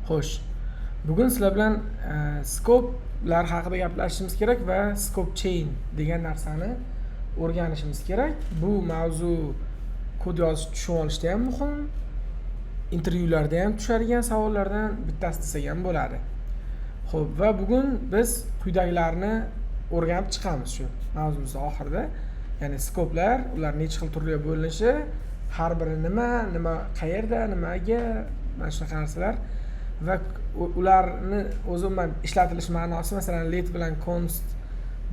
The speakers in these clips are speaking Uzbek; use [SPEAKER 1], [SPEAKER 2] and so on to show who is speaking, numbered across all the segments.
[SPEAKER 1] Xo'sh, bugun sizlar bilan skoplar haqida gaplashishimiz kerak va scope chain degan narsani o'rganishimiz kerak. Bu mavzu kod yozish tushunib olishda ham muhim, intervyularda ham tushadigan savollardan bittasi desak ham bo'ladi. Xo'p, va bugun biz quyidagilarni o'rganib chiqamiz shu mavzumizning oxirida. Ya'ni skoplar, ular necha xil turga bo'linishi, har biri nima, qayerda, nimaga, mana shunaqa narsalar va ularni o'zi umuman ishlatilish ma'nosi, masalan, let bilan const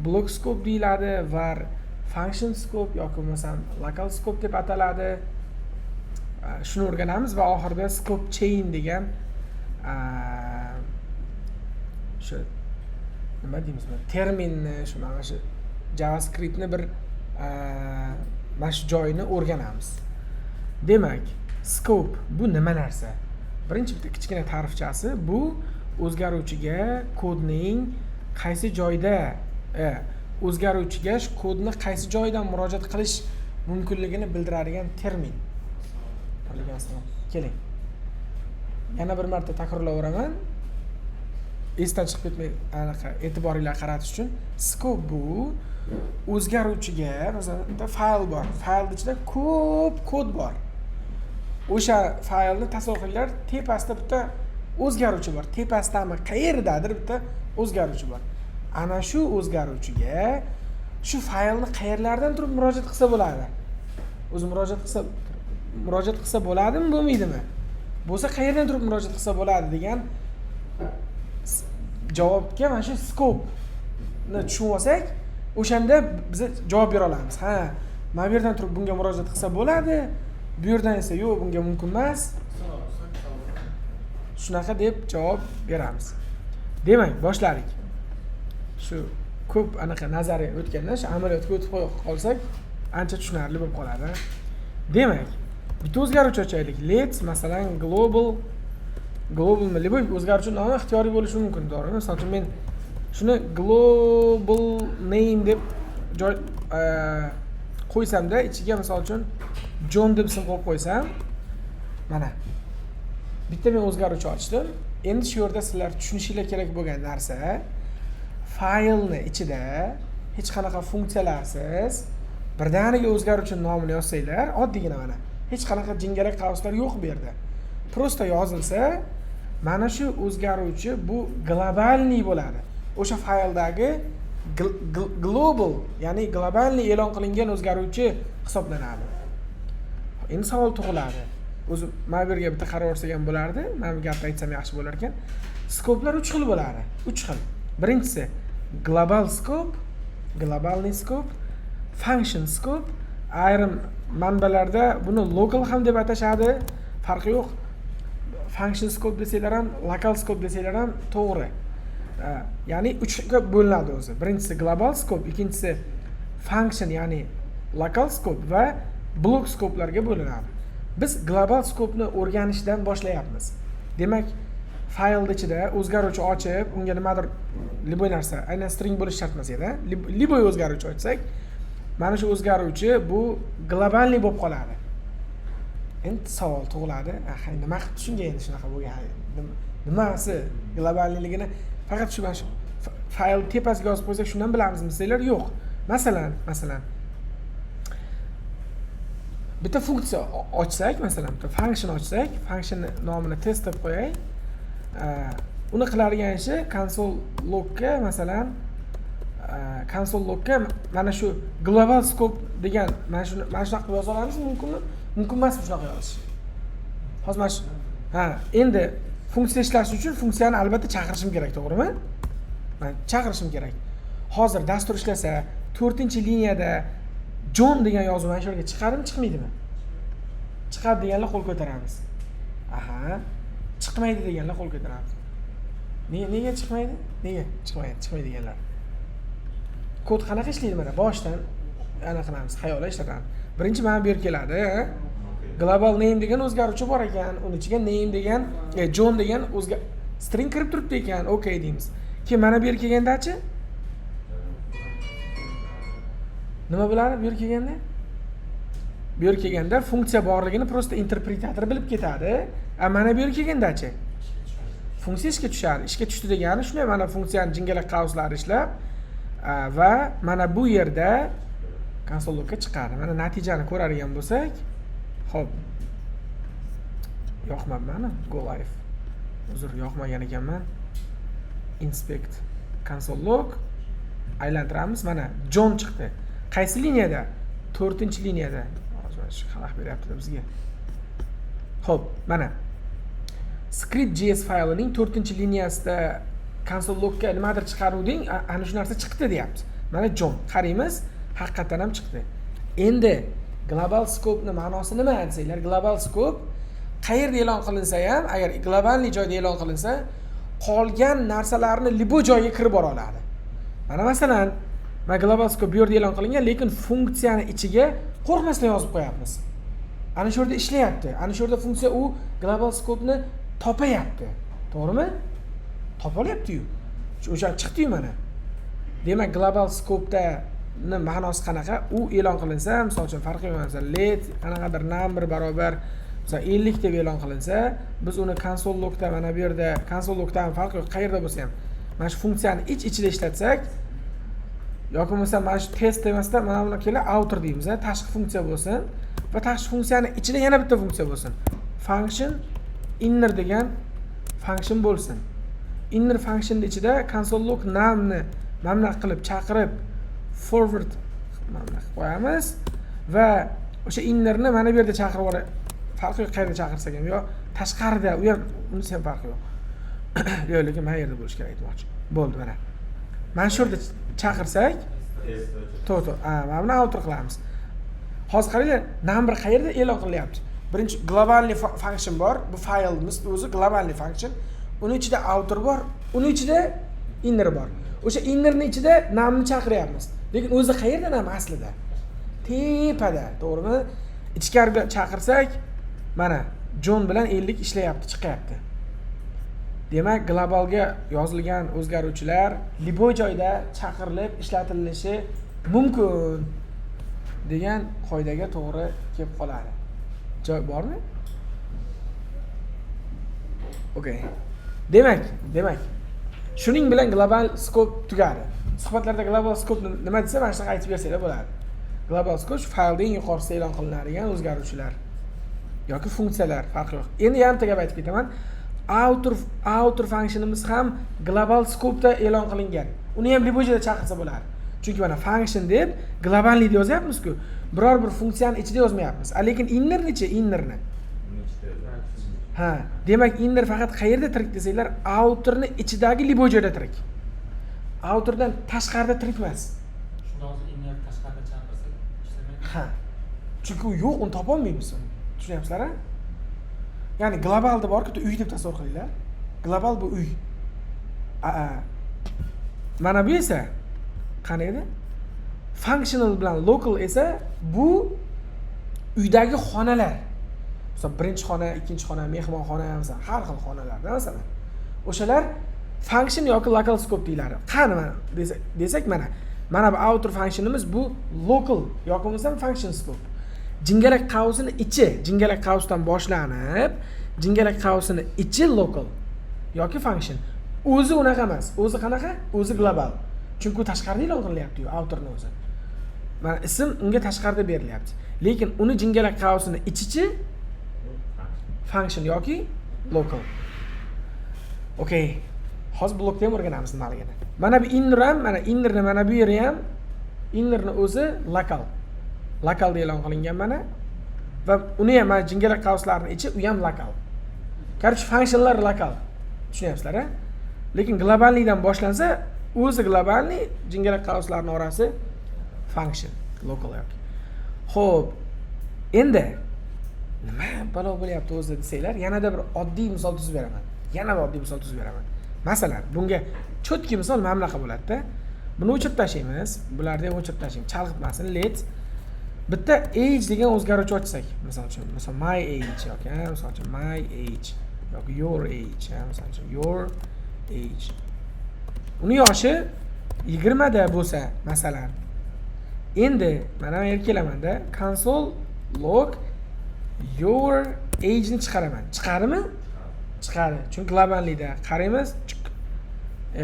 [SPEAKER 1] block scope deyiladi, var function scope yoki bo'lmasam local scope deb ataladi. Shuni o'rganamiz va oxirida scope chain degan shu nima deymiz, terminni, shu mana shu JavaScriptni bir mana shu joyini o'rganamiz. Demak, scope bu nima narsa? Birinchi bitta kichkina ta'rifchasi, bu o'zgaruvchiga kodning qaysi joyda o'zgaruvchiga shu kodni qaysi joydan murojaat qilish mumkinligini bildiradigan termin. Keling. Yana bir marta takrorlayveraman. Esdan chiqib ketmay anaqa e'tiboringlarni qaratish uchun, scope bu o'zgaruvchiga, masalan, bitta fayl bor. Faylning ichida ko'p kod bor. O'sha faylni tasavvur qilinglar, tepasida bitta o'zgaruvchi bor. Tepasidanmi, qayerdadir bitta o'zgaruvchi bor. Ana shu o'zgaruvchiga shu faylni qayerlardan turib murojaat qilsa bo'ladi? O'zi murojaat qilsa bo'ladimi, bo'lmaydimi? Bo'lsa qayerdan turib murojaat qilsa bo'ladi degan javobga mana shu scope ni tushunib olsak, o'shanda biz javob bera olamiz. Ha, mana bu yerdan turib bunga murojaat qilsa bo'ladi, bu yerdan esa yo'q, bunga mumkin emas. Shunaqa deb javob beramiz. Demak, boshladik. Shu ko'p anaqa nazariya o'tgandan shu amaliyotga o'tib qolsak, ancha tushunarli bo'lib qoladi. Demak, bitta o'zgaruvchi ochaylik. Let's masalan global liboy o'zgaruvchi nomi ixtiyoriy bo'lishi mumkin, to'g'rimi? Masalan, men shuni global name deb qo'ysamda, ichiga misol uchun John deb ism qo'yib qo'ysam, mana bitta men o'zgaruvchi ochdim. Endi shu yerda sizlar tushunishinglar kerak bo'lgan narsa, faylni ichida hech qanaqa funksiyalarsiz birdaniga o'zgaruvchi nomini yozsanglar, oddiygina mana hech qanaqa jingalak qavslar yo'q bu yerda. Prosta yozilsa, mana shu o'zgaruvchi bu globalniy bo'ladi. O'sha fayldagi global, ya'ni globalniy e'lon qilingan o'zgaruvchi hisoblanadi. Endi savol tug'iladi. O'zi mana bu yerga bitta qarab olsak ham bo'lardi. Men bu gapni aytsam yaxshi bo'lar ekan. Skoplar 3 xil bo'ladi. 3 xil. Birinchisi global scope, globalniy scope, function scope. Ayrim manbalarda buni local ham deb atashadi. Farqi yo'q. Function scope desanglar ham, local scope desanglar ham to'g'ri. Ya'ni 3 ga bo'linadi o'zi. Birinchisi global scope, ikkinchisi function, ya'ni local scope va block scopelarga bo'linadi. Biz global scope'ni o'rganishdan boshlayapmiz. Demak, faylning ichida o'zgaruvchi ochib, unga nimadir liboy narsa, aynan string bo'lish shart emas edi. Liboy o'zgaruvchi ochsak, mana shu o'zgaruvchi bu globalniy bo'lib qoladi. Endi savol tug'iladi. Nima qilib tushungan endi shunaqa bo'lgan? Nimasi globalniligini faqat shu fayl tepasiga yozib qo'ysak shundan bilamizmi desanglar, yo'q. Masalan, bitta funksiya ochsak, masalan, bitta function ochsak, function nomini test deb qo'yay. Uni qiladigan ishi console logga, masalan, console logga mana shu global scope degan mana shunaqa qilib yoza olamiz, mumkinmi? Mumkin emasmi shunaqa yozish? Hozir mana shu endi funksiya ishlashi uchun funksiyani albatta chaqirishim kerak, to'g'rimi? Men chaqirishim kerak. Hozir dastur ishlasa, 4-liniyada John degan yozuv mana shu yerga chiqadimi, chiqmaydimi? Chiqadi deganlar qo'l ko'taramiz. Chiqmaydi deganlar qo'l ko'taramiz. Nega chiqmaydi? Nega chiqmaydi deganlar. Kod qanaqa ishlaydi mana? Boshdan ana qilamiz, xayolga ishlatamiz. Birinchi mana bu yer keladi. Global name degan o'zgaruvchi bor ekan, uning ichiga name degan, John degan string kirib turibdi ekan. Okay deymiz. Keyin mana bu yer kelgandachi? Nima bo'ladi bu yer kelganda? Bu yer kelganda funksiya borligini prosta interpretator bilib ketadi. Mana bu yer kelgandachi? funksiya ishga tushadi. Ishga tushdi degani shunday mana funksiyani jingalak qavslari ishlab va mana bu yerda konsol logga chiqadi. Mana natijani ko'radigan bo'lsak, xo'p. Yoqmabman, go live. Uzr, yoqmagan ekanman. Inspect console log aylantiramiz. Mana John chiqdi. Qaysi liniyada? 4-liniyada. Hozir xalaq beryapti bizga. Xo'p, mana script.js faylining 4-liniyasida console logga nimadir chiqaruvding, ana shu narsa chiqdi deyapti. Mana John, qaraymiz, haqiqatan ham chiqdi. Endi global scope ning ma'nosi nima desanglar, global scope qayerda e'lon qilinsa ham, agar globalniy joyda e'lon qilinsa, qolgan narsalarni libo joyga kirib bora oladi. Mana masalan, mana global scope bu yerda e'lon qilingan, lekin funksiyani ichiga qo'rqmasdan yozib qo'yapmiz. Ana shu yerda ishlayapti. Ana shu yerda funksiya u global scope ni topayapti. To'g'rimi? Topa olyapti-yu. O'sha chiqdi-yu mana. Demak, global scope da ni ma'nosi qanaqa? U e'lon qilinsa, misol uchun farqi yo'q, masalan, let qanaqadir number barobar masalan 50 deb e'lon qilinsa, biz uni console logda mana bu yerda console logdan farqi yo'q, qayerda bo'lsa ham mana shu funksiyani ichida ishlatsak yoki bo'lmasa mana shu test emasdan mana buni kelib outer deymiz, tashqi funksiya bo'lsin va tashqi funksiyani ichida yana bitta funksiya bo'lsin. Function inner degan function bo'lsin. Inner function ichida console log namni mana qilib chaqirib forward mana qo'yamiz va o'sha innerni mana bu yerda chaqirib yuboradi. Farqi yo'q qayerda chaqirsak ham yo tashqarida, u ham unisi ham farqi yo'q. Yo'q, lekin mana yerda bo'lish kerak aytmoqchi. Bo'ldi mana. Mana shu yerda chaqirsak, mana buni outer qilamiz. Hozir qaranglar, number qayerda e'lon qilyapti? Birinchi globalniy function bor, bu faylimiz o'zi globalniy function. Uni ichida outer bor, uni ichida inner bor. O'sha innerning ichida namni chaqiryapmiz. Lekin o'zi qayerda nam aslida? Tepada, to'g'rimi? Ichkariga chaqirsak, mana John bilan 50 ishlayapti, chiqyapti. Demak, globalga yozilgan o'zgaruvchilar libo joyda chaqirilib ishlatililishi mumkin degan qoidaga to'g'ri kelib qoladi. Joy bormi? Okay. Demak, shuning bilan global scope tugadi. Suhbatlarda global scope nima desa, mana shunday aytib bersanglar bo'ladi. Global scope faylning yuqorisida e'lon qilinadigan o'zgaruvchilar yoki funksiyalar, farqi yo'q. Endi yarimta gap aytib ketaman. Outer functionimiz ham global scope da e'lon qilingan. Uni ham libojada chaqirsa bo'ladi. Chunki mana function deb globalni yozyapmiz-ku, biror bir funksiyani ichida yozmayapmiz. Lekin innerni-chi, innerni. Ha, demak inner faqat qayerda tirik desanglar, outerni ichidagi libojada tirik. Outerdan tashqarida tirik emas.
[SPEAKER 2] Shundan so'ng inner tashqarida chaqirsa ishlamaydi.
[SPEAKER 1] Ha. Chunki u yo'q, uni topa olmaymiz uni. Tushunyapsizlar-a? Ya'ni globalda bor-ku, uy deb tasavvur qilinglar. Global bu uy. Mana bu esa qani edi? Functional bilan local esa bu uydagi xonalar. Masalan, birinchi xona, ikkinchi xona, mehmonxona, masalan, har xil xonalarda masalan. O'shalar function yoki local scope deyiladi. Qani desak mana bu outer functionimiz bu local yoki bo'lmasa function scope. Jingalak qavsini ichi, jingalak qavsdan boshlanib, jingalak qavsini ichi local yoki function. O'zi unaqa emas. O'zi qanaqa? O'zi global. Chunki u tashqarida e'lon qilyapti-yu, outerni o'zi. Mana ism unga tashqarida berilyapti. Lekin uni jingalak qavsini ichichi function yoki local. Okay. Hozir blokda ham o'rganamiz nimaligini. Mana bu inner ham, mana innerni mana bu yeri ham innerni o'zi local. Local deb e'lon qilingan mana va uni ham mana jingalak qavslarning ichi u ham local. Qarshi functionlar local. Tushunyapsizlar-a? Lekin globallikdan boshlansa, o'zi globalniy, jingalak qavslarning orasi function, local yoki. Xo'p. Endi nima balo bo'lyapti o'zi desanglar, yanada bir oddiy misol tuzib beraman. Masalan, bunga cho'tki misol mana bunaqa bo'ladi-da. Buni o'chirib tashlaymiz. Bularni ham o'chirib tashlaymiz. Chalg'itmasin. Let bitta age degan o'zgaruvchi ochsak, misol uchun, my age yoki misol uchun my age yoki your age, misol uchun your age. Uni yoshi 20 da bo'lsa, masalan. Endi mana bu yerga kelaman-da, console log your age ni chiqaraman. Chiqadimi? chiqadi. Chunki globallikda qaraymiz,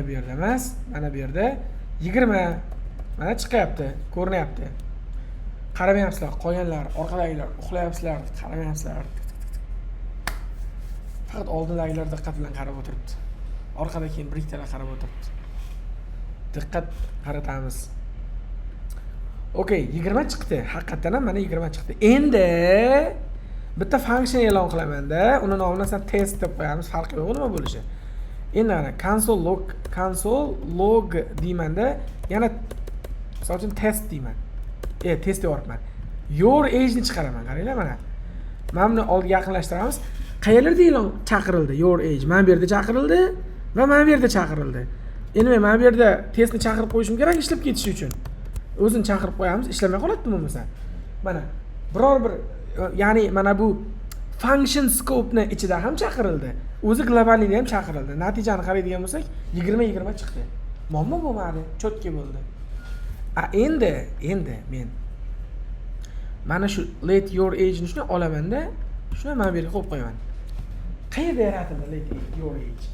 [SPEAKER 1] bu yerda emas, mana bu yerda 20 mana chiqyapti, ko'rinyapti. Qaramayapsizlar, qolganlar, orqadagilar uxlayapsizlar, qaramayapsizlar. Faqat oldindagilar diqqat bilan qarab o'tiribdi. Orqada keyin bir ikkitalar qarab o'tiribdi. Diqqat qaratamiz. Okay, 20 chiqdi. Haqiqatan ham mana 20 chiqdi. Endi bitta function e'lon qilaman-da, uni nomini san test deb qo'yamiz, farqi yo'q nima bo'lishi. Endi mana console log deymanda, yana misol uchun test deyman. Test deyapman. Your age ni chiqaraman, qaranglar mana. Mana buni oldiga yaqinlashtiramiz. Qayerlarda e'lon chaqirildi? Your age mana bu yerda chaqirildi va mana bu yerda chaqirildi. Endi men mana bu yerda testni chaqirib qo'yishim kerak ishlab ketishi uchun. O'zini chaqirib qo'yamiz, ishlamay qoladimi bo'lmasa. Mana biror bir ya'ni mana bu function scope ni ichida ham chaqirildi. O'zi globallikda ham chaqirildi. Natijani qaraydigan bo'lsak, 20 chiqdi. Muammo bo'lmadi, cho'tki bo'ldi. Endi men mana shu let your age ni shuni olamanda, shuni mana bu yerga qo'yib qo'yaman. Qayerda yaratildi let your age?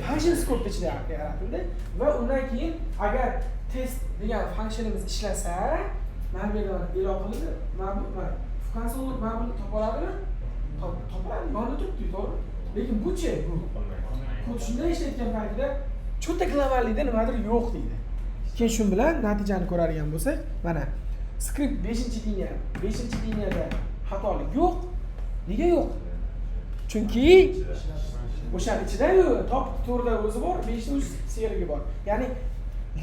[SPEAKER 1] Function scope ichida yaratildi va undan keyin agar test degan functionimiz ishlasa, mana bu yerda e'lon qilindi. Mana bu console mana buni topa oladimi? Topadi, yonida turibdi, to'g'ri? Lekin bu-chi, bu kod shunday ishlayotgan paytida cho'ta globallikda nimadir yo'q deydi. Keyin shu bilan natijani ko'radigan bo'lsak, mana script 5-liniyada xatolik yo'q. Nega yo'q? Chunki o'sha ichida top to'rda o'zi bor, 5 o'z serigi bor. Ya'ni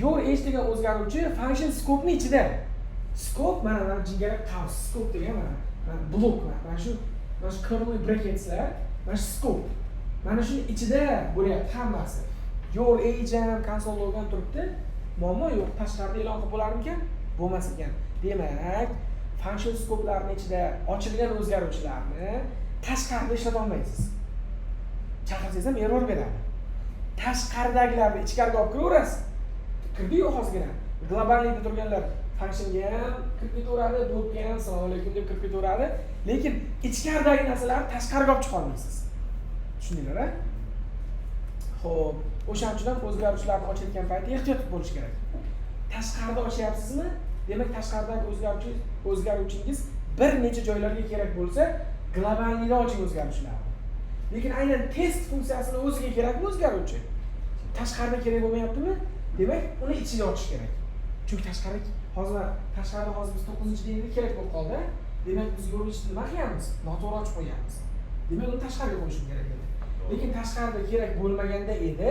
[SPEAKER 1] your age degan o'zgaruvchi function scope ni ichida. Scope mana jingara qaus scope degan mana blok mana shu curly bracketslar, mana shu scope. Mana shu ichida bo'lyapti hammasi. Your age ham console log ham turibdi. Muammo yo'q, tashqarida e'lon qilib bo'larmikan? Bo'lmas ekan. Demak, function scope'larning ichida ochilgan o'zgaruvchilarni tashqarida ishlata olmaysiz. Chaqirsangiz ham error beradi. Tashqaridagilarni ichkariga olib kiraverasiz. Kirdi-yu hozirgina. Globallikda turganlar functionga ham kirib ketaveradi, dotga ham assalomu alaykum deb kirib ketaveradi, lekin ichkaridagi narsalarni tashqariga olib chiqa olmaysiz. Tushundinglar-a? Xo'p, o'shaning uchun ham o'zgaruvchilarni ochayotgan paytda ehtiyot bo'lish kerak. Tashqarida ochyapsizmi? Demak, tashqaridagi o'zgaruvchingiz bir necha joylarga kerak bo'lsa, globallikda oching o'zgaruvchilarni. Lekin aynan test funksiyasini o'ziga kerakmi o'zgaruvchi? Tashqarida kerak bo'lmayaptimi? Demak, uni ichiga ochish kerak. Chunki tashqarida biz 9-deyinda kerak bo'lib qoldi. Demak, biz yo'lni nima qilamiz? Noto'g'ri ochib qo'yamiz. Demak, uni tashqariga qo'yishim kerak edi. Lekin tashqarida kerak bo'lmaganda edi,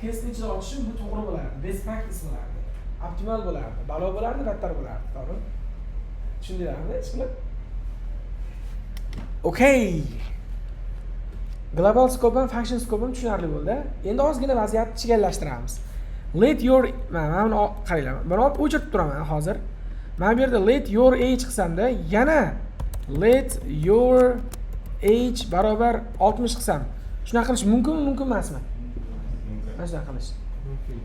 [SPEAKER 1] testni ichida ochishim bu to'g'ri bo'lardi, best practice bo'lardi, optimal bo'lardi, balo bo'lardi, battar bo'lardi, to'g'ri? Tushundinglarmi? Ishqilib. Okay. Global scope ham function scope ham tushunarli bo'ldi. Endi ozgina vaziyatni chigallashtiramiz. Let your mana buni qaranglar. Buni olib o'chirib turaman hozir. Mana bu yerda let your age qilsamda, yana let your age barobar 60 qilsam, shunaqa qilish mumkinmi, mumkin emasmi? Mana shunaqa qilish.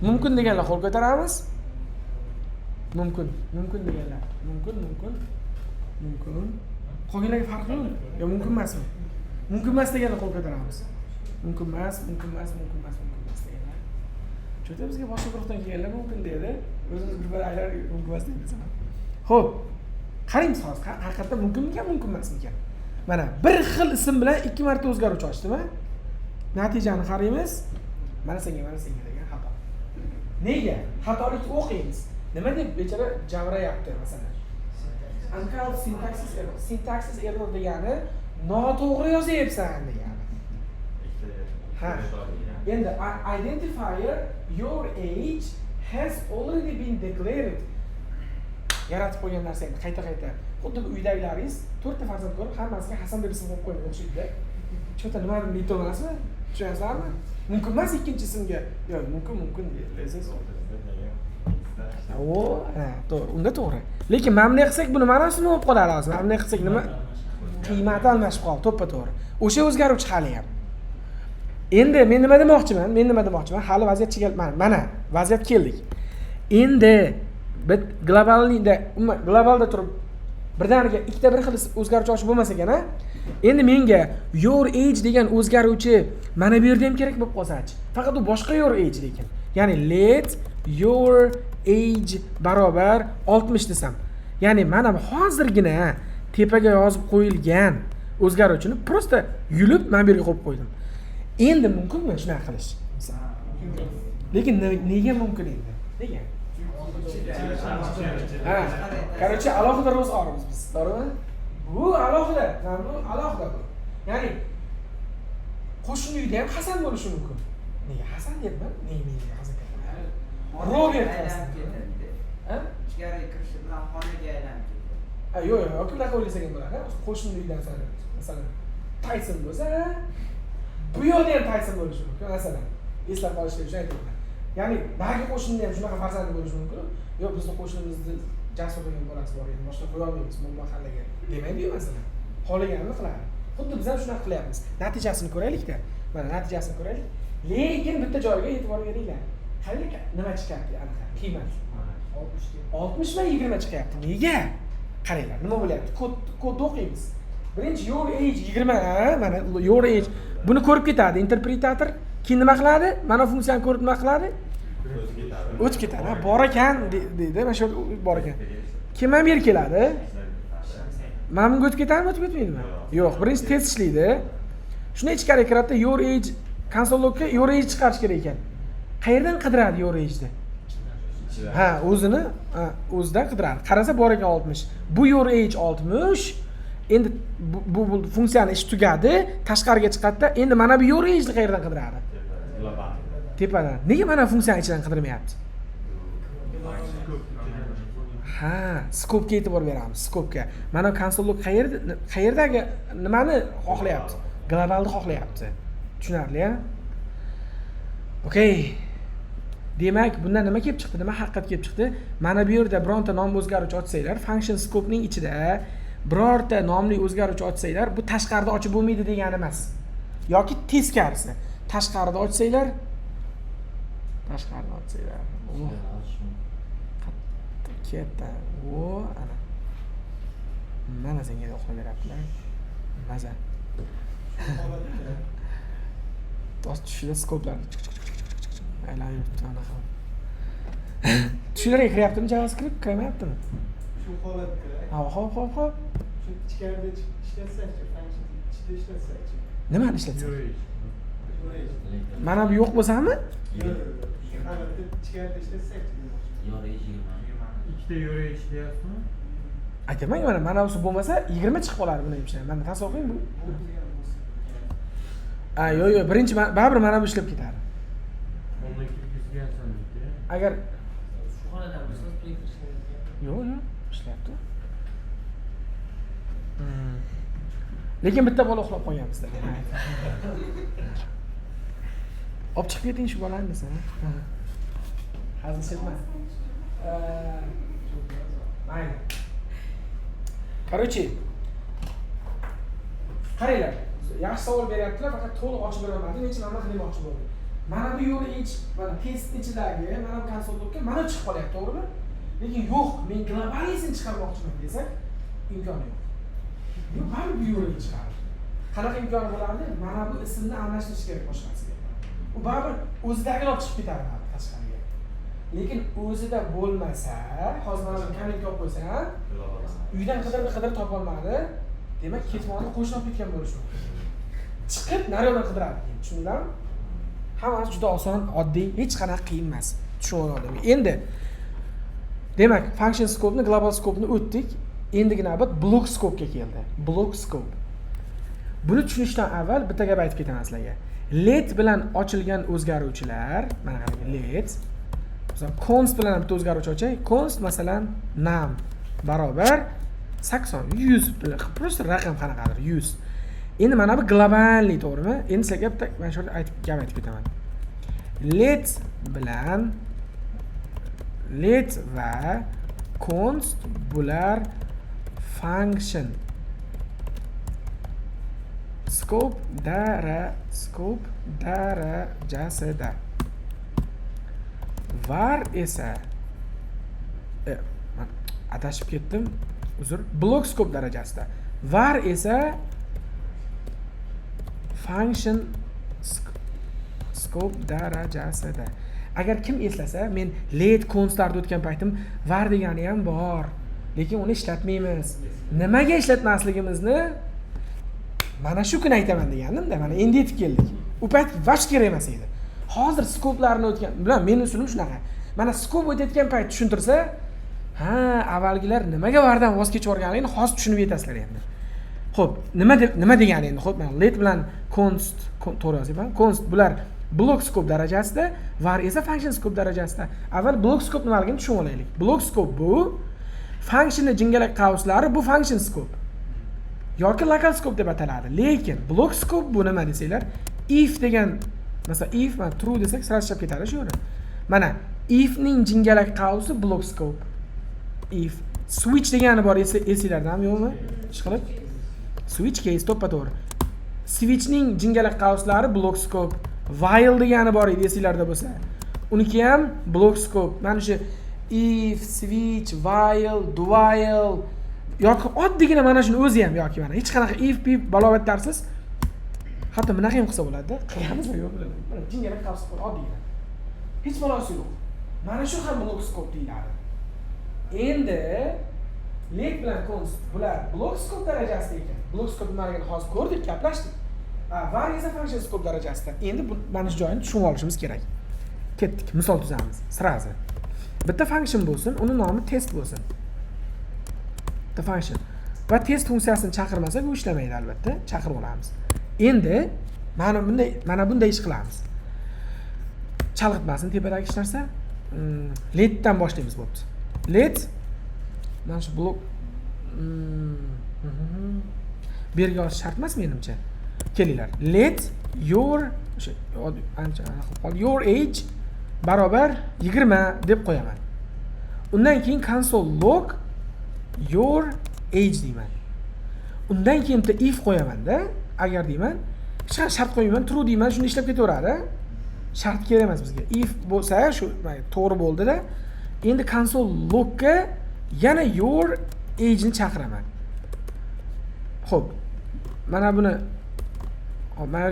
[SPEAKER 1] Mumkin deganlar qo'l ko'taramiz. Mumkin deganlar. Mumkin. Qolganlarga farqi yo'qmi? Yo mumkin emasmi? Mumkin emas deganlar qo'l ko'taramiz. Mumkin emas deganlar. Cho'ta bizga boshqa guruhdan kelganlar mumkin deydi. O'zimiz grupadagilar mumkin emas deymiz. Xo'p. Qaraymiz hozir, haqiqatdan mumkinmikan, mumkin emasmikan? Mana bir xil ism bilan 2 marta o'zgaruvchi ochdimi? Natijani qaraymiz. Mana senga degan xato. Nega? Xatolik o'qiymiz. Nima deb bechara javrayapti masalan? Uncalled syntaxis error degani noto'g'ri yozyapsan degani. Ha. Endi identifier your age has already been declared. Yaratib qo'ygan narsani qayta-qayta. Xuddi uydagilaringiz 4 ta farzand ko'rib, hammasiga Hasan deb ism qo'yib qo'ygan o'xshaydi. Cho'ta nima deb aytolmasmi? Tushunasizlarmi? Mumkin emas ikkinchi ismga. Yo'q, mumkin deysiz. To'g'ri, unda to'g'ri. Lekin mana bunday qilsak buni ma'nosi nima bo'lib qoladi hozir? Mana bunday qilsak nima? Qiymati almashib qoldi, to'ppa-to'g'ri. O'sha o'zgaruvchi hali ham. Endi men nima demoqchiman? Hali vaziyat mana vaziyat keldik. Endi bit globalda turib birdaniga ikkita bir xil o'zgaruvchi ochiq bo'lmas ekan, a? Endi menga your age degan o'zgaruvchi mana bu yerda ham kerak bo'lib qolsa-chi. Faqat u boshqa your age lekin. Ya'ni let your age barobar 60 desam. Ya'ni mana hozirgina tepaga yozib qo'yilgan o'zgaruvchini prosta yulib men bu yerga qo'yib qo'ydim. Endi mumkinmi shunaqa qilish? Lekin nega mumkin endi? Nega? Ha, короче, alohida ro'z orimiz biz, to'g'rimi? Bu alohida, bu alohida bu. Ya'ni qo'shni uyda ham Hasan bo'lishi mumkin. Nega Hasan deyapman? Nega Hasan? Robert Hasan. Ha?
[SPEAKER 3] Ichkariga kirishi bilan xonaga aylanib ketdi.
[SPEAKER 1] Ha, yo'q, yoki bunaqa o'ylasak ham bo'ladi. Qo'shni uydan masalan Tyson bo'lsa, bu yoqda ham Tyson bo'lishi mumkin, masalan. Eslab qolishga uchun aytyapman. Ya'ni nagi qo'shnida ham shunaqa farzandi bo'lishi mumkin. Yo'q, bizning qo'shnimizda Jasur degan bolasi bor edi, boshqa qo'ya olmaymiz bu mahallaga. Demaydi-yu masalan. Xohlaganini qiladi. Xuddi biz ham shunaqa qilyapmiz. Natijasini ko'raylik-da. Mana natijasini ko'raylik. Lekin bitta joyga e'tibor beringlar. Qaranglar, nima chiqyapti aniq qiymat. 60 va 20 chiqyapti. Nega? Qaranglar, nima bo'lyapti? Kodni o'qiymiz. Birinchi your age 20, mana your age. Buni ko'rib ketadi interpretator. Keyin nima qiladi? Mana funksiyani ko'rib nima qiladi? O'tib ketadi. Ha, bor ekan deydi. Mana shu bor ekan. Kim ham yer keladi? Mana bunga o'tib ketadimi, o'tib ketmaydimi? Yo'q, birinchi test ishlaydi. Shuni ichkariga kiradida your age konsolga your age chiqarish kerak ekan. Qayerdan qidiradi your age-ni? Ha, o'zidan qidiradi. Qarasa bor ekan 60. Bu your age 60. Endi bu funksiyani ish tugadi, tashqariga chiqadi-da. Endi mana bu your age-ni qayerdan qidiradi? Tepadan. Nega mana funksiyani ichidan qidirmayapti? Ha, skopga e'tibor beramiz, skopga. Mana konsollik qayerdagi nimani xohlayapti? Globalni xohlayapti. Tushunarli-a? Okay. Demak, bundan nima kelib chiqdi? Nima haqiqat kelib chiqdi? Mana bu yerda bironta nom o'zgaruvchi ochsanglar, function scopening ichida birorta nomli o'zgaruvchi ochsanglar, bu tashqarida ochib bo'lmaydi degani emas. Yoki teskarisi. Tashqarida ochsanglar, katta. Ana. Mana senga o'xshab beraptilar. Maza. To'g'ri tushida skoplar. Aylanib yuribdi anaqa. Tushlarga kiryaptimi JavaScript? Kirmayaptimi?
[SPEAKER 4] Shu holatda.
[SPEAKER 1] Ha, hop.
[SPEAKER 4] Shu ichkarida ishlatsak-chi, function ichida ishlatsak-chi.
[SPEAKER 1] Nimani ishlatsak? Mana bu yo'q bo'lsa-mi?
[SPEAKER 4] Holatda ichkarida ishlatsak-chi.
[SPEAKER 2] Ikkita yo'ri ishlayapsizmi?
[SPEAKER 1] Aytaman, mana bu bo'lmasa 20 chiqib qoladi buni ham. Mana tasavvur qiling bu. Yo'q, birinchi baribir mana bu ishlab ketadi.
[SPEAKER 2] Unda kirgizgansan deydi.
[SPEAKER 1] Agar
[SPEAKER 2] Shu xonadan bo'lsa
[SPEAKER 1] yo'q, ishlayapti. Lekin bitta bola uxlab qolgan bizda. Olib chiqib keting shu bolani desa. Hazil setma. Mayli. Короче, qaranglar. Yaxshi savol beryaptilar, faqat to'liq ochib berolmadim. Necha mana qilmoqchi bo'ldim. Mana bu yo'l mana test ichidagi, mana bu konsolga mana chiqib qolyapti, to'g'rimi? Lekin yo'q, men globalizmni chiqarmoqchiman desak, imkoni yo'q. Yo'q, mana bu yo'lga chiqadi. Qanaqa imkoni bo'lardi? Mana bu ismni almashtirish kerak boshqasiga. U baribir o'zidagini olib chiqib ketadi tashqariga. Lekin o'zida bo'lmasa, hozir mana bu komment olib qo'ysam, uydan qidirib topa olmadi. Demak, ketmonni qo'shni olib ketgan bo'lishi mumkin. Chiqib nariyoqdan qidiradi. Tushundinglarmi? Hammasi juda oson, oddiy, hech qanaqa qiyin emas. Tushunib oldim. Endi demak, function scope'ni, global scope'ni o'tdik. Endigi navbat block scope'ga keldi. Block scope. Buni tushunishdan avval bitta gap aytib ketaman sizlarga. Let bilan ochilgan o'zgaruvchilar, mana qarang, let. Masalan, const bilan bitta o'zgaruvchi ochay. Const masalan num barobar 80, 100, prosta raqam qanaqadir, 100. Endi mana bu globalli, to'g'rimi? Endi sizlarga bitta mana shu gap aytib ketaman. Let va const bular function scope darajasida. Var esa adashib ketdim. block scope darajasida. Var esa function scope darajasida. Agar kim eslasa, men let constlarni o'tgan paytim var degani ham bor, lekin uni ishlatmaymiz. Nimaga ishlatmasligimizni mana shu kuni aytaman degandim-da, mana endi yetib keldik. U payt vash kerak emas edi. Hozir skoplarni o'tgan, bilan men usulim shunaqa. Mana skop o'tayotgan payt tushuntirsa, ha, avvalgilar nimaga vardan voz kechib o'rganligini hozir tushunib yetasizlar endi. Xo'p, nima degani endi? Xo'p, mana let bilan const to'g'ri yozyapman. Const bular block scope darajasida, var esa function scope darajasida. Avval block scope nimaligini tushunib olaylik. Block scope bu functionning jingalak qavslari, bu function scope yoki local scope deb ataladi. Lekin block scope bu nima desanglar, if degan, masalan if mana true desak sira chiqib ketadi shu yerda. Mana if ning jingalak qavsi block scope. If switch degani bor esinglardami yo'qmi? Ishqilib switch case to'ppa-to'g'ri. Switch ning jingalak qavslari block scope. While degani bor edi esinglarda bo'lsa. Uniki ham block scope. Mana shu if, switch, while, do while yoki oddiygina mana shuni o'zi ham yoki mana hech qanaqa if pip balovatlarsiz hatto bunaqa ham qilsa bo'ladi-da. Qilamizmi yo'qmi? Mana jingalak qavs bor oddiygina. Hech balosi yo'q. Mana shu ham block scope deyiladi. Endi let bilan const bular block scope darajasida ekan. Block scope nimaligini hozir ko'rdik, gaplashdik. Var esa function scope darajasida. Endi mana shu joyini tushunib olishimiz kerak. Ketdik, misol tuzamiz. Sirazi. Bitta function bo'lsin, uni nomi test bo'lsin. Bitta function. Va test funksiyasini chaqirmasak, u ishlamaydi albatta. Chaqirib olamiz. Endi mana bunday ish qilamiz. Chalg'itmasin tepadagi hech narsa. Letdan boshlaymiz bo'pti. Let mana shu blok bu yerga olish shart emas menimcha. Kelinglar. Let your your age barobar 20 deb qo'yaman. Undan keyin console log your age deyman. Undan keyin bitta if qo'yaman-da. Agar deyman, hech shart qo'ymayman, true deyman, shuni ishlab ketaveradi. Shart kerak emas bizga. If bo'lsa, shu to'g'ri bo'ldi-da. Endi console logga yana your age ni chaqiraman. Xo'p. Mana buni mana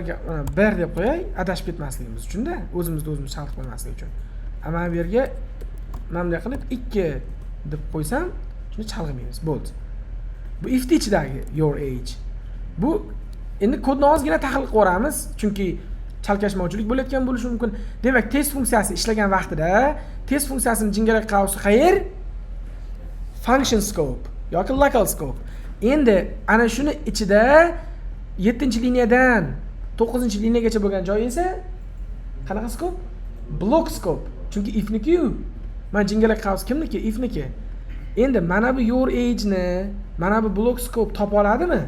[SPEAKER 1] bir deb qo'yay, adashib ketmasligimiz uchun-da, o'zimizni chalg'itib qo'ymaslik uchun. Mana bu yerga mana bunday qilib 2 deb qo'ysam, shuni chalg'itmaymiz. Bo'ldi. Bu if ichidagi your age. Bu endi kodni ozgina tahlil qilib ko'ramiz, chunki chalkashmovchilik bo'layotgan bo'lishi mumkin. Demak, test funksiyasi ishlagan vaqtida test funksiyasining jingalak qavsi qayer? Function scope yoki local scope. Endi ana shuni ichida 7-liniyadan 9-liniyagacha bo'lgan joy esa qanaqa scope? Block scope. Chunki if-niku. Mana jingalak qavs kimniki? If-niki. Endi mana bu your age ni, mana bu block scope topa oladimi?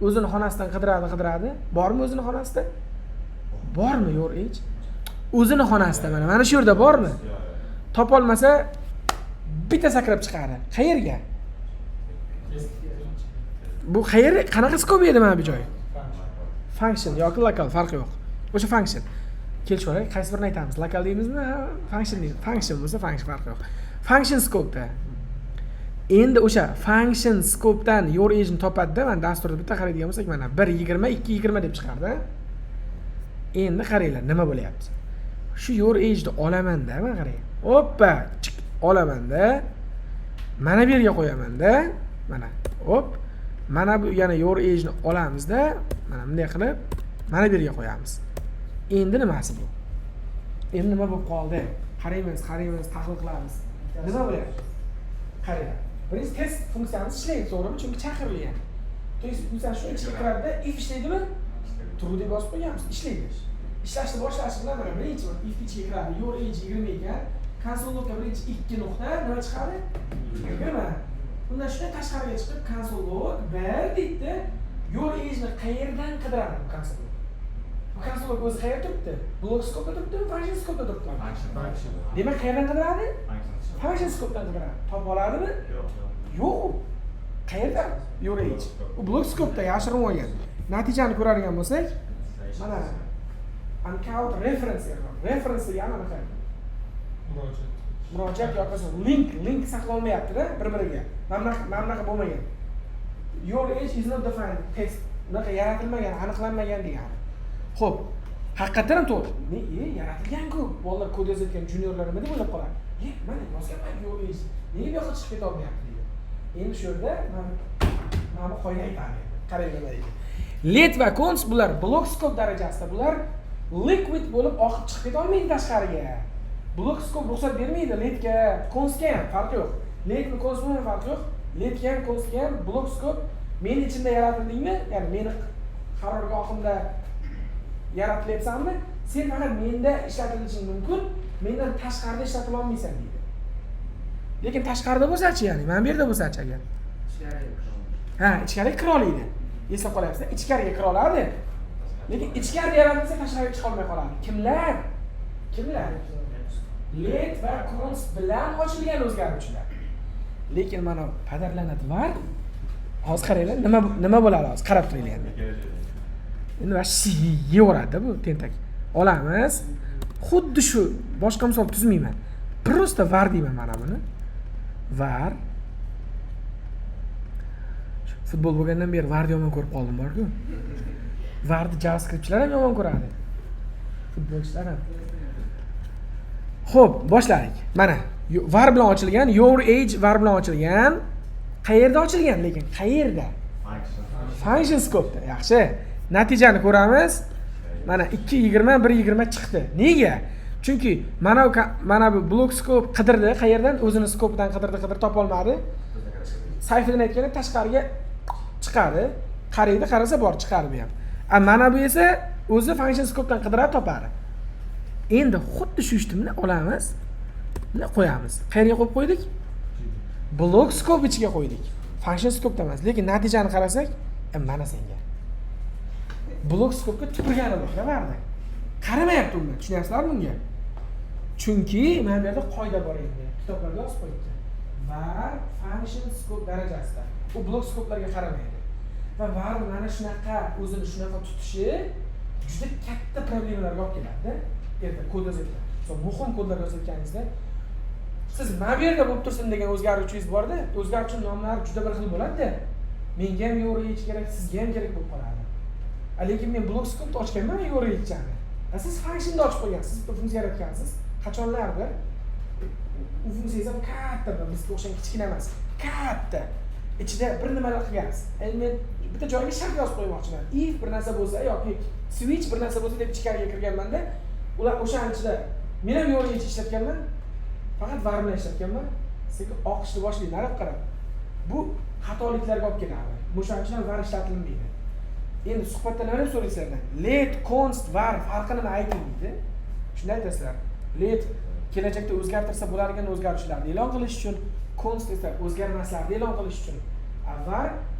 [SPEAKER 1] O'zini xonasidan qidiradi. Bormi o'zini xonasida? Bormi your age? O'zini xonasida mana shu yerda bormi? Topa olmasa bitta sakrab chiqadi. Qayerga? Bu qanaqa scope edi mana bu joy? Function yoki local farqi yo'q. O'sha function. Kelishib qaysi birini aytamiz? Local deymizmi? Function deymiz. Function bo'lsa function farqi yo'q. Function scope-da. Endi o'sha function scope-dan your age ni topadi-da. Mana dasturda bitta qaraydigan bo'lsak, mana 1.20, 2.20 deb chiqardi. Endi qaranglar, nima bo'lyapti? Shu your age ni olaman-da, mana qarang. Hoppa, olaman-da. Mana bu yerga qo'yaman-da. Mana. Hop. Mana bu yana your age ni olamiz-da. Mana bunday qilib, mana bu yerga qo'yamiz. Endi nimasi bu? Endi nima bo'lib qoldi? Qaraymiz, tahlil qilamiz. Nima bo'lyapti? Qaranglar. Birinchi test funksiyamiz ishlaydi, to'g'rimi? Chunki chaqirilgan. Test funksiyasi shuni ichiga kiradida, if ishlaydimi? True deb yozib qo'yamiz, ishlaydi. Ishlashni boshlashi bilan mana birinchi if ichiga kiradi. Your age 20 ekan. Console logga birinchi 2 nuqta nima chiqadi? 20. Bundan shunday tashqariga chiqib console log 1 deydi. Your age ni qayerdan qidiradi bu console log? Bu console log o'zi qayerda turibdi? Block scope-da turibdi, function scope-da turibdi. Function. Demak, qayerdan qidiradi? Function scope-dan qidiradi. Topa oladimi? Yo'q. Qayerda? Your age. U block scope-da yashirin olgan. Natijani ko'radigan bo'lsak, mana uncount reference error. Reference degani anaqa. murojaat yoki link saqlanmayapti-da bir-biriga. Mana bunaqa bo'lmagan. Your age is not defined. Text bunaqa yaratilmagan, aniqlanmagan degani. Xo'p, haqiqatan ham to'g'ri. Yaratilgan-ku. Bolalar kod yozayotgan juniorlar nima deb o'ylab qoladi? Mana yozganman your age. Nega bu yoqqa chiqib keta olmayapti deydi. Endi shu yerda mana bu qoida aytadi. Qarang nima deydi. Let va cons bular block scope darajasida, bular liquid bo'lib oqib chiqib keta olmaydi tashqariga. Block scope ruxsat bermaydi letga, consga ham farqi yo'q. Let va cons bilan farqi yo'q. Letga ham, consga ham block scope meni ichimda yaratildingmi? Ya'ni meni qarorgohimda yaratilyapsanmi? Sen faqat menda ishlatilishing mumkin, mendan tashqarida ishlatila olmaysan deydi. Lekin tashqarida bo'lsa-chi, ya'ni mana bu yerda bo'lsa-chi agar. Ichkariga kira oladi. Eslab qolyapsiz, ichkariga kira oladi. Lekin ichkarida yaratilsa tashqariga chiqa olmay qoladi. Kimlar? Let va cons bilan ochilgan o'zgaruvchilar. Lekin mana padarlanadi var. Hozir qaranglar, nima bo'ladi hozir qarab turinglar endi. Endi vashi yevoradi bu tentak. Olamiz. Xuddi shu boshqa misol tuzmayman. Просто var deyman mana buni. Var. Futbol bo'lgandan beri varni yomon ko'rib qoldim bor-ku. Varni JavaScriptchilar ham yomon ko'radi. Futbolchilar ham. Xo'p, boshladik. Mana var bilan ochilgan, your age var bilan ochilgan. Qayerda ochilgan lekin? Qayerda? Function scope'da. Yaxshi. Natijani ko'ramiz. Mana 2.20, 1.20 chiqdi. Nega? Chunki mana bu block scope qidirdi, qayerdan? O'zini scope'dan qidirdi, topa olmadi. Sayfidan aytganda tashqariga chiqadi. Qaraydi, qarasa bor chiqadi bu ham. Mana bu esa o'zi function scope'dan qidiradi, topadi. Endi xuddi shu ishni olamiz. Buni qo'yamiz. Qayerga qo'yib qo'ydik? Block scope ichiga qo'ydik. Function scope'da emas, lekin natijani qarasak, mana senga. Block scope'ga tupurgani bor, barda. Qaramayapti unga. Tushunyapsizlarmi bunga? Chunki mana bu yerda qoida bor endi. Kitoblarga yozib qo'yibdi. Var function scope darajasida. U block scope'larga qaramaydi. Va var mana shunaqa o'zini shunaqa tutishi juda katta problemalarga olib keladi-da. Erta kod yozayotgan. Muhim kodlar yozayotganingizda siz mana bu yerda bo'lib tursin degan o'zgaruvchingiz bor-da, o'zgaruvchi nomlari juda bir xil bo'ladi-da. Menga ham yo'rish kerak, sizga ham kerak bo'lib qoladi. Lekin men block scope'ni ochganman yo'richani. Siz function'ni ochib qo'ygansiz, funksiya yaratgansiz. Qachonlardir u funksiyangiz ham katta, bizga o'xshagan kichkina emas, katta. Ichida bir nimalar qilgansiz. Endi men bitta joyga shart yozib qo'ymoqchiman. If bir narsa bo'lsa yoki switch bir narsa bo'lsa deb ichkariga kirganman-da, ular o'shaning ichida men ham yo'rich ishlatganman. Faqat var bilan ishlatganman. Sizga oqishni boshlaydi, qarab. Bu xatoliklarga olib keladi. O'shaning uchun var ishlatilmaydi. Endi suhbatda nima deb so'raysizlar? Let, const, var farqini nima ayting deydi. Shunday aytasizlar. Let kelajakda o'zgartirsa bo'ladigan o'zgarishlarni e'lon qilish uchun, const esa o'zgarmaslarni e'lon qilish uchun.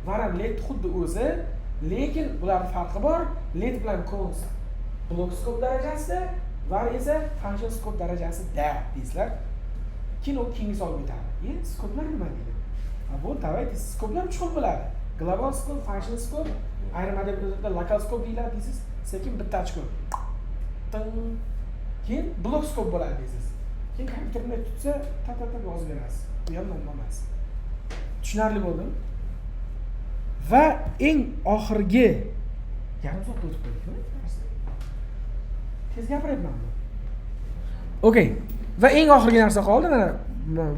[SPEAKER 1] Var ham let xuddi o'zi, lekin bularning farqi bor. Let bilan const block scope darajasida, var esa function scope darajasida deysizlar. Keyin u keyingi savolga o'tadi. Scope'lar nima deydi? Bu davayt scope'lar uch xil bo'ladi. Global scope, function scope, ayrim adabiyotda local scope deyiladi deysiz. Sekin bitta ochko. Keyin block scope bo'ladi deysiz. Keyin kompyuterni tutsa, ta yozib berasiz. Bu ham muammo emas. Tushunarli bo'ldimi? Va eng oxirgi yarim soat o'tib qo'ydik. Tez gapiryapman. Okay. Va eng oxirgi narsa qoldi. Mana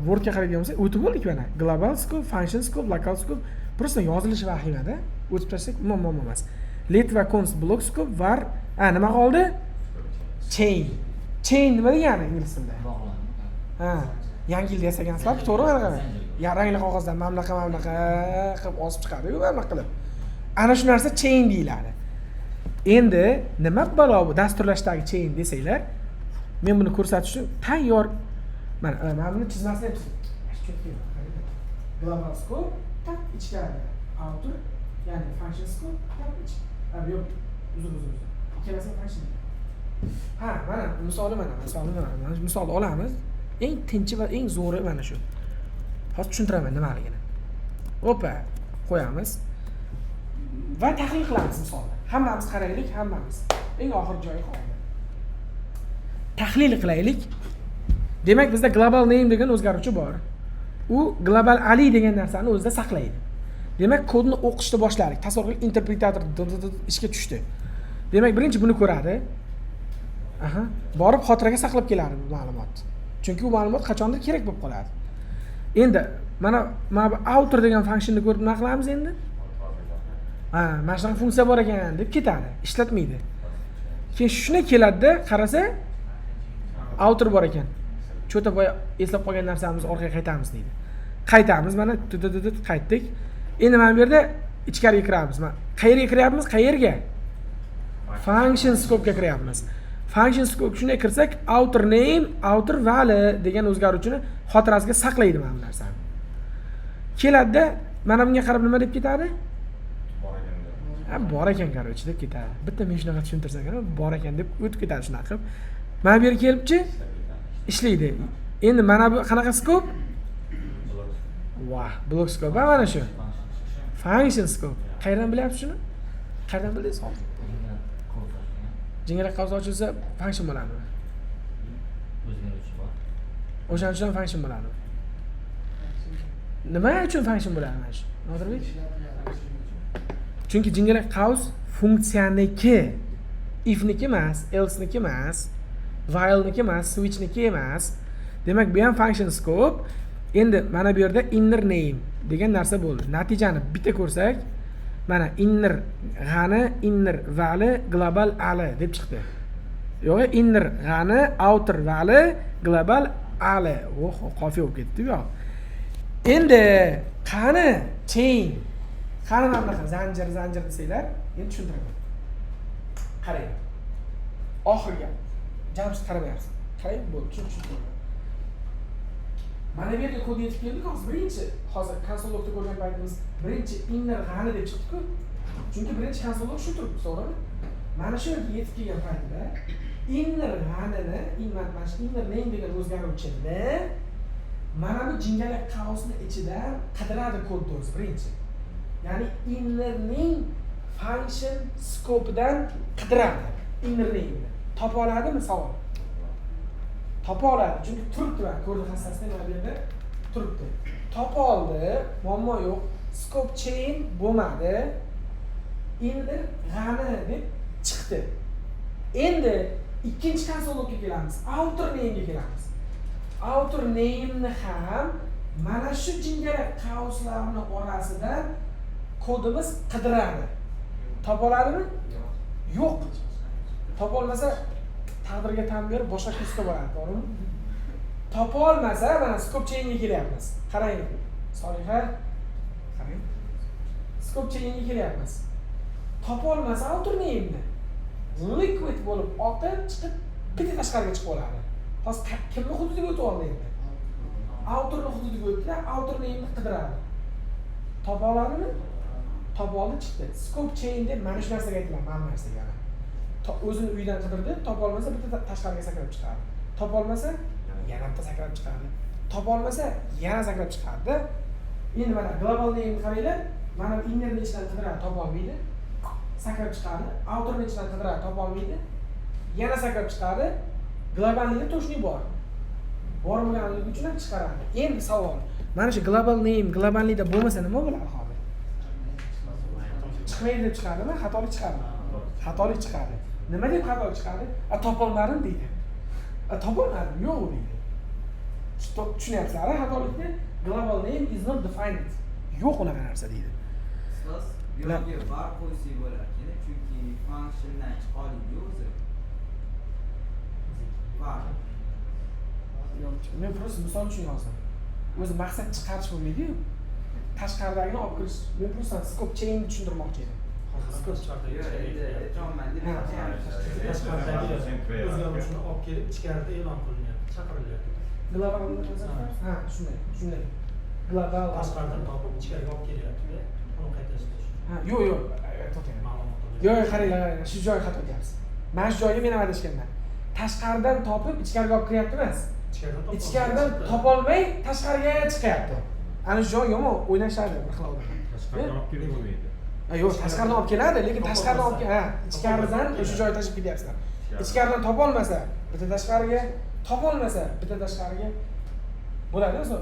[SPEAKER 1] Wordga qaraydigan bo'lsak, o'tib bo'ldik mana. Global scope, function scope, local scope, просто yozilishi vahimada. O'tib tashsak, muammo emas. Let va const block scope var. Nima qoldi? Chain. Chain nima degani ingliz tilida? Yangi yilda yasaganlar, to'g'rimi mana? Rangli qog'ozdan mamlaqa qilib osib chiqadi-ku, mana qilib. Ana shu narsa chain deyiladi. Endi nima balo bu dasturlashdagi chain desanglar, men buni ko'rsatish uchun tayyor mana buni chizmasini ham chizdim. Global scope tak ichkarida, outer, ya'ni function scope tak ichkarida. Yo'q, uzun. Ikkalasi function. Mana misol olamiz. Eng tinchi va eng zo'ri mana shu. Hozir tushuntiraman nimaligini. Opa, qo'yamiz. Va tahlil qilamiz misolni. Hammamiz qaraylik, hammamiz. Eng oxirgi joyi qoldi. Tahlil qilaylik. Demak, bizda global name degan o'zgaruvchi bor. U global ali degan narsani o'zida saqlaydi. Demak, kodni o'qishni boshladik. Tasavvur qiling, interpretator ishga tushdi. Demak, birinchi buni ko'radi. Borib xotiraga saqlab keladi bu ma'lumot. Chunki u ma'lumot qachondir kerak bo'lib qoladi. Endi mana bu outer degan funksionni ko'rib nima qilamiz endi? Mana shunaqa funksiya bor ekan deb ketadi, ishlatmaydi. Keyin shuna keladi-da, qarasa outer bor ekan. Cho'ta boya eslab qolgan narsamizni orqaga qaytamiz deydi. Qaytamiz, mana qaytdik. Endi mana bu yerda ichkariga kiramiz. Qayerga kiryapmiz? Qayerga? Function scope'ga kiryapmiz. Function scope shunday kirsak, outer name, outer value degan o'zgaruvchini xotirasiga saqlaydi mana bu narsani. Keladi-da, mana bunga qarab nima deb ketadi? Bor ekan, qarochi deb ketadi. Bitta men shunaqa tushuntirsam kerak, bor ekan deb o'tib ketadi shunaqa qilib. Mana bu yerga kelibchi ishlaydi. Endi mana bu qanaqa scope? Vah, block scope mana shu. Function scope. Qayerdan bilyapsiz shuni? Qayerdan bildingiz? Jingalak qavs ochilsa function bo'ladi.
[SPEAKER 2] O'zgaruvchi bor.
[SPEAKER 1] O'shaning uchun function bo'ladi. Nima uchun function bo'ladi mana shu? Nodirbek? Chunki jingalak qavs funksiyaniki, if-niki emas, else-niki emas, while-niki emas, switch-niki emas. Demak, bu ham function scope. Endi mana bu yerda inner name degan narsa bo'ldi. Natijani bitta ko'rsak, mana inner g'ani, inner value, global ali deb chiqdi. Yo'q, inner g'ani, outer value, global ali. Qofiya bo'lib ketdi bu. Endi qani chain, qani mana bunaqa zanjir desanglar, endi tushuntiraman. Qarang. Oxirga jamsiz qaramayapsiz. Qarang, bo'ldi, tushundim. Mana bu yerga kod yetib keldik, hozir konsologda ko'rgan paytimiz birinchi inner g'ani deb chiqdi-ku. Chunki birinchi konsolog shu turibdi, to'g'rimi? Mana shu yerga yetib kelgan paytida inner g'anini, inner name degan o'zgaruvchini mana bu jingalak qavsni ichidan qidiradi kodni o'zi birinchi. Ya'ni inner name function scope'dan qidiradi inner name'ni. Topa oladimi savol? Topa oladi, chunki turibdi va ko'rdi hassasida mana bu yerda turibdi. Topa oldi, muammo yo'q. Scope chain bo'lmadi. Inner g'ani deb chiqdi. Endi ikkinchi konsolga kelamiz. Outer name ga kelamiz. Outer name ni ham mana shu jingalak qavslarning orasidan kodimiz qidiradi. Topa oladimi? Yo'q. Topa olmasa taqdirga tan berib boshqa kursga boradi, to'g'rimi? Topa olmasa, mana scope chainga kelyapmiz. Qarang. Soliha. Qarang. Scope chainga kelyapmiz. Topa olmasa outer name'ni liquid bo'lib oqib chiqib bitta tashqariga chiqib oladi. Hozir kimning hududiga o'tib oldi endi? Outerning hududiga o'tdi, outer name'ni qidiradi. Topa oladimi? Topa oldi, chiqdi. Scope chain deb mana shu narsaga aytiladi, mana bu narsaga. O'zini uyidan qidirdi, topa olmasa bitta tashqariga sakrab chiqadi. Topa olmasa yana bitta sakrab chiqadi. Topa olmasa yana sakrab chiqadi. Endi mana global name'ni qaranglar, mana bu innerning ichidan qidiradi, topa olmaydi. Sakrab chiqadi. Outerning ichidan qidiradi, topa olmaydi. Yana sakrab chiqadi. Globallikda to'shlik bor. Bor bo'lganligi uchun ham chiqaradi. Endi savol, mana shu global name globallikda bo'lmasa nima bo'ladi hozir? Chiqmaydi deb chiqadimi? Xatolik chiqadi. Xatolik chiqadi. Nima deb xatolik chiqadi? Topolmadim deydi. Topolmadim, yo'q deydi. Tushunyapsizlar, xatolikni global name is not defined. Yo'q unaqa narsa deydi.
[SPEAKER 3] Ustoz, bu yerga var qo'ysak bo'larkan, chunki functiondan chiqolib o'zi. Var.
[SPEAKER 1] Men просто misol uchun yozdim. O'zi maqsad chiqarish bo'lmaydi-ku. Tashqaridagini olib kirish. Men просто scope chain'ni tushuntirmoqchi edim.
[SPEAKER 4] O'zgaruvchini olib kelib ichkarida e'lon qilinyapti, chaqirilyapti.
[SPEAKER 1] Global ha, shunday. Global
[SPEAKER 4] Tashqaridan topib ichkariga olib kelyapti. Uni qaytasiz.
[SPEAKER 1] Ha, yo'q, to'xtang. Yo'q, qaranglar, shu joyga xato qilyapsiz. Mana shu joyga men nima deyishganman? Tashqaridan topib ichkariga olib kiryapti emas. Ichkaridan topolmay tashqariga chiqyapti. Ana shu joy yomon o'ynashadi bir xil odam.
[SPEAKER 5] Tashqaridan olib kelib bo'lmaydi.
[SPEAKER 1] Yo'q, tashqaridan olib keladi, lekin tashqaridan olib ichkaridan o'sha joyga tashib ketyapsizlar. Ichkaridan topolmasa, bitta tashqariga, topolmasa bitta tashqariga bo'ladi.